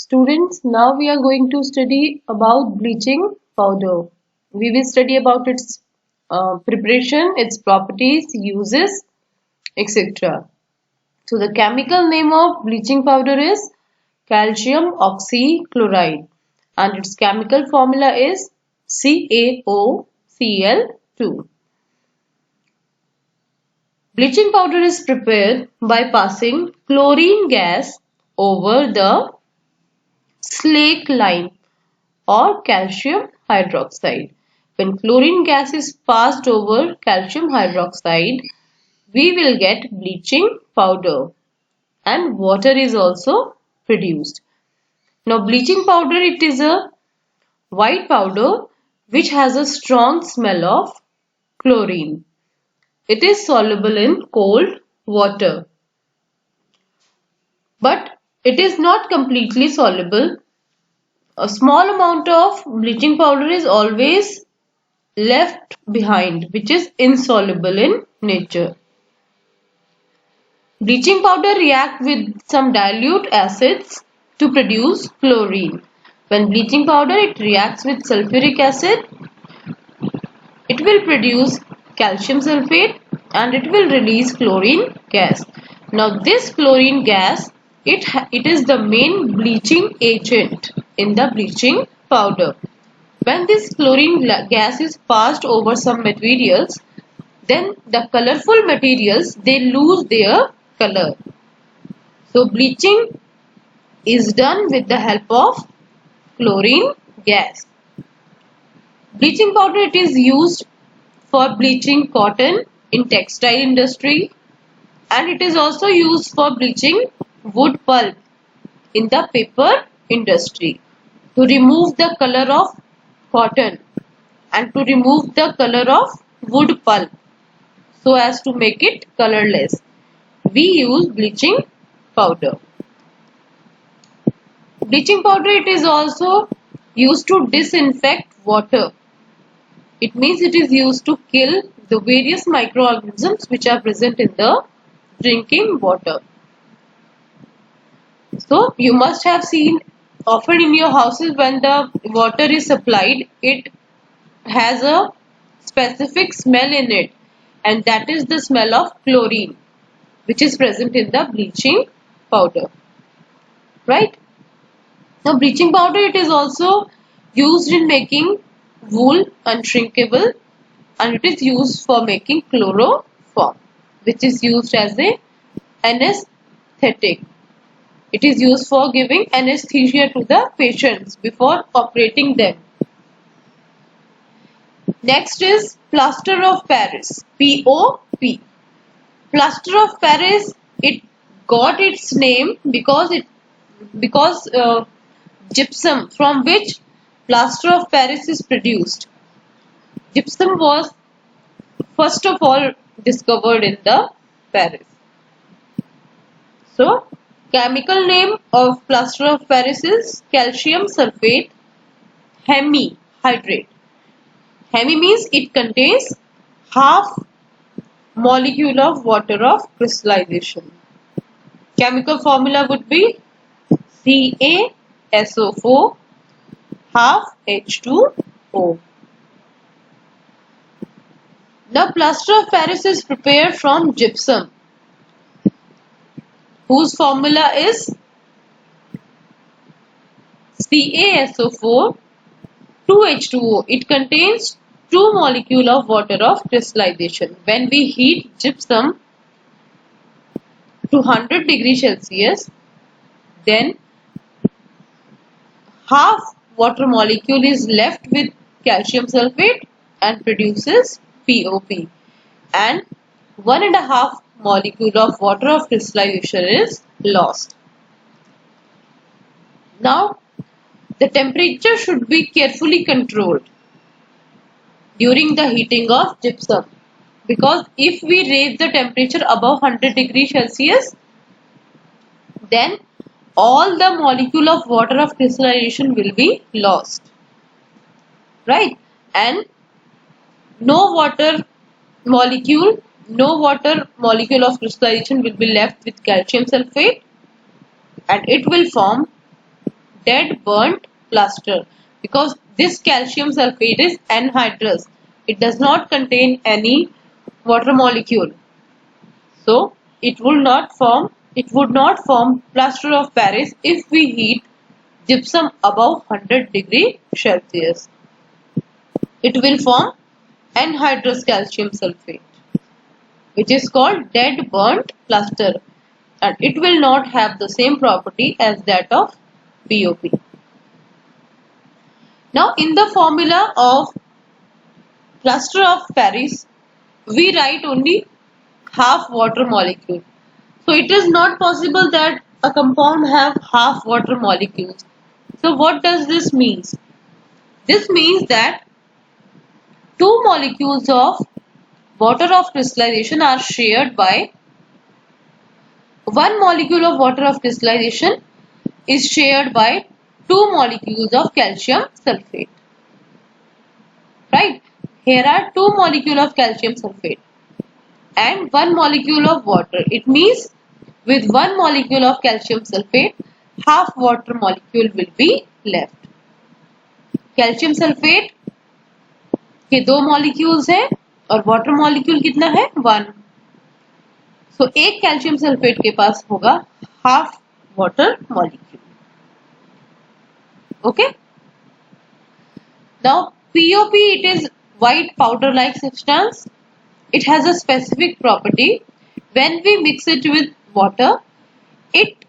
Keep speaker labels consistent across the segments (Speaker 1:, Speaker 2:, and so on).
Speaker 1: Students, now we are going to study about bleaching powder. We will study about its preparation, its properties, uses, etc. So the chemical name of bleaching powder is calcium oxychloride and its chemical formula is CaOCl2. Bleaching powder is prepared by passing chlorine gas over the slake lime or calcium hydroxide. When chlorine gas is passed over calcium hydroxide, we will get bleaching powder and water is also produced. Now bleaching powder, it is a white powder which has a strong smell of chlorine. It is soluble in cold water, but it is not completely soluble. A small amount of bleaching powder is always left behind, which is insoluble in nature. Bleaching powder reacts with some dilute acids to produce chlorine. When bleaching powder it reacts with sulfuric acid, it will produce calcium sulfate and it will release chlorine gas. Now this chlorine gas, it is the main bleaching agent in the bleaching powder. When this chlorine gas is passed over some materials, then the colorful materials, they lose their color. So bleaching is done with the help of chlorine gas. Bleaching powder, it is used for bleaching cotton in textile industry and it is also used for bleaching wood pulp in the paper industry to remove the color of cotton and to remove the color of wood pulp so as to make it colorless. We use bleaching powder. Bleaching powder, it is also used to disinfect water. It means it is used to kill the various microorganisms which are present in the drinking water. So you must have seen often in your houses when the water is supplied, it has a specific smell in it, and that is the smell of chlorine which is present in the bleaching powder, right? Now bleaching powder, it is also used in making wool unshrinkable and it is used for making chloroform, which is used as a anesthetic. It is used for giving anesthesia to the patients before operating them. Next is plaster of Paris, POP. Plaster of Paris, it got its name because gypsum from which plaster of Paris is produced. Gypsum was first of all discovered in the Paris. So chemical name of plaster of Paris is calcium sulfate hemihydrate. Hemi means it contains half molecule of water of crystallization. Chemical formula would be CaSO4 half H2O. Now plaster of Paris is prepared from gypsum, whose formula is CaSO4 2H2O. It contains 2 molecules of water of crystallization. When we heat gypsum to 100 degrees Celsius, then half water molecule is left with calcium sulfate and produces POP, and 1.5 molecule of water of crystallization is lost. Now the temperature should be carefully controlled during the heating of gypsum, because if we raise the temperature above 100 degrees Celsius, then all the molecule of water of crystallization will be lost, right? And no water molecule of crystallization will be left with calcium sulfate and it will form dead burnt plaster, because this calcium sulfate is anhydrous. It does not contain any water molecule. So it would not form plaster of Paris if we heat gypsum above 100 degree Celsius. It will form anhydrous calcium sulfate, which is called dead burnt plaster, and it will not have the same property as that of POP. Now in the formula of plaster of Paris, we write only half water molecule. So it is not possible that a compound have half water molecules. So what does this mean? This means that two molecules of water of crystallization are shared by one molecule of water of crystallization is shared by two molecules of calcium sulfate. Right? Here are two molecules of calcium sulfate and one molecule of water. It means with one molecule of calcium sulfate, half water molecule will be left. Calcium sulphate के दो molecules हैं और water molecule कितना है 1. सो एक calcium sulphate के पास होगा half water molecule. Okay. Now POP, it is white powder like substance. It has a specific property. When we mix it with water, it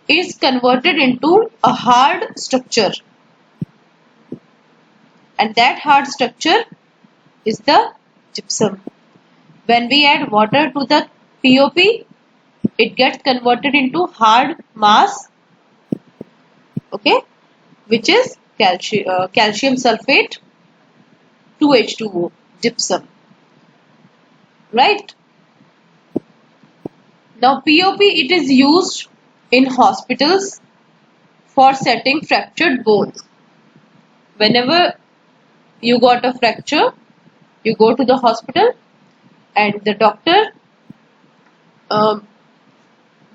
Speaker 1: is converted into a hard structure, and that hard structure is the gypsum. When we add water to the POP, it gets converted into hard mass, okay, which is calcium sulfate 2H2O, gypsum. Right? Now POP, it is used in hospitals for setting fractured bones. Whenever you got a fracture, you go to the hospital and the doctor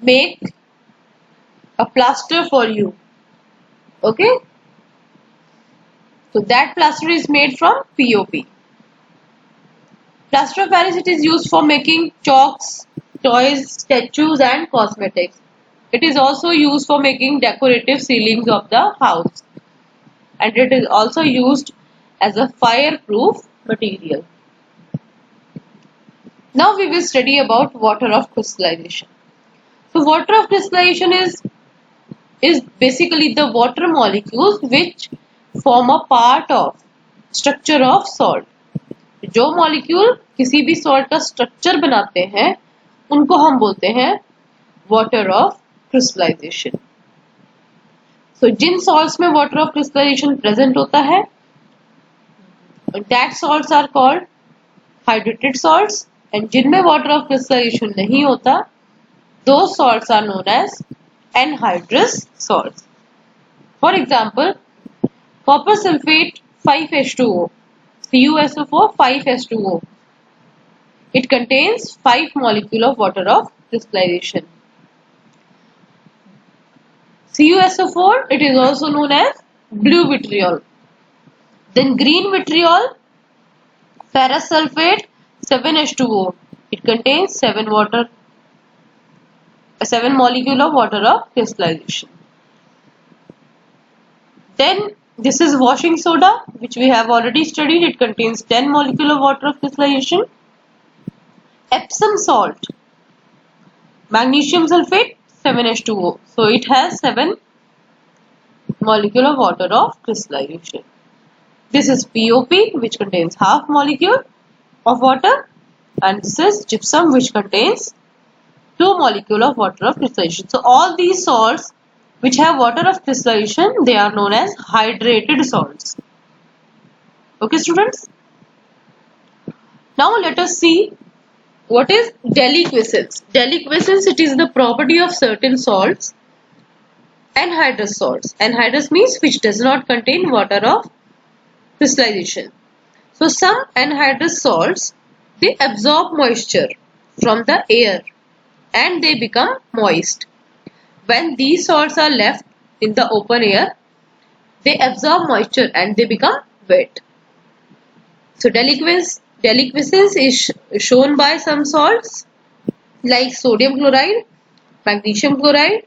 Speaker 1: make a plaster for you. Okay? So that plaster is made from POP. Plaster of Paris, it is used for making chalks, toys, statues and cosmetics. It is also used for making decorative ceilings of the house. And it is also used as a fireproof material. Now we will study about water of crystallization. So water of crystallization is basically the water molecules which form a part of structure of salt. जो molecule किसी भी salt का structure बनाते हैं उनको हम बोलते हैं वाटर ऑफ क्रिस्टलाइजेशन. सो जिन सॉल्ट्स में वाटर ऑफ क्रिस्टलाइजेशन प्रेजेंट होता है, that salts are called hydrated salts, and जिनमें water of crystallization नहीं होता, those salts are known as anhydrous salts. For example, copper sulfate 5H2O, CuSO4 5H2O. It contains 5 molecules of water of crystallization. CuSO4, it is also known as blue vitriol. Then green vitriol, ferrous sulfate 7H2O. It contains 7 molecule of water of crystallization. Then this is washing soda, which we have already studied. It contains 10 molecule of water of crystallization. Epsom salt, magnesium sulfate 7H2O. So it has 7 molecule of water of crystallization. This is POP, which contains half molecule of water, and this is gypsum, which contains 2 molecule of water of crystallization. So all these salts which have water of crystallization, they are known as hydrated salts. Okay, students? Now let us see what is deliquescence. Deliquescence, it is the property of certain salts, anhydrous salts. Anhydrous means which does not contain water of crystallization. So some anhydrous salts, they absorb moisture from the air and they become moist. When these salts are left in the open air, they absorb moisture and they become wet. So deliquescence is shown by some salts like sodium chloride, magnesium chloride,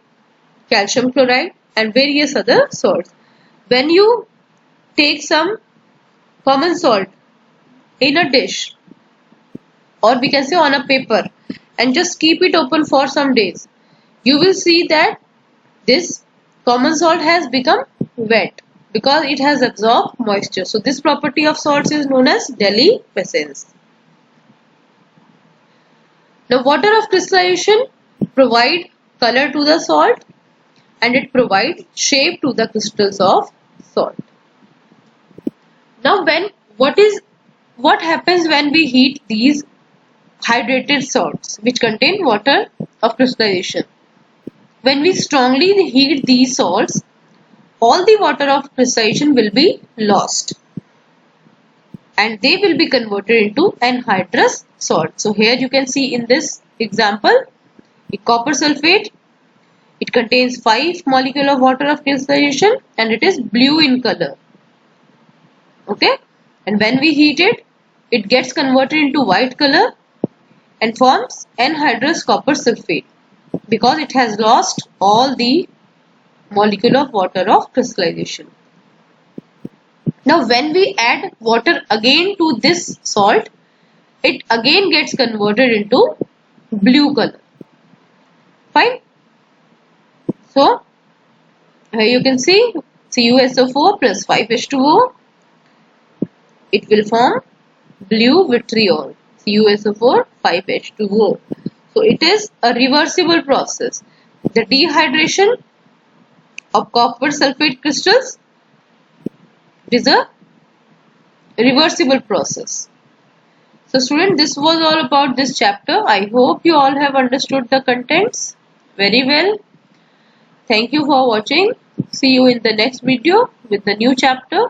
Speaker 1: calcium chloride and various other salts. When you take some common salt in a dish, or we can say on a paper, and just keep it open for some days, you will see that this common salt has become wet because it has absorbed moisture. So this property of salts is known as deliquescence. Now water of crystallization provide color to the salt and it provides shape to the crystals of salt. Now what happens when we heat these hydrated salts which contain water of crystallization? When we strongly heat these salts, all the water of crystallization will be lost and they will be converted into anhydrous salt. So here you can see in this example, a copper sulfate, it contains 5 molecules of water of crystallization and it is blue in color. Okay, and when we heat it, it gets converted into white color and forms anhydrous copper sulfate because it has lost all the molecule of water of crystallization. Now when we add water again to this salt, it again gets converted into blue color. Fine. So here you can see CuSO4 plus 5H2O. It will form blue vitriol. CuSO4 5H2O. So it is a reversible process. The dehydration of copper sulfate crystals is a reversible process. So student, this was all about this chapter. I hope you all have understood the contents very well. Thank you for watching. See you in the next video with the new chapter.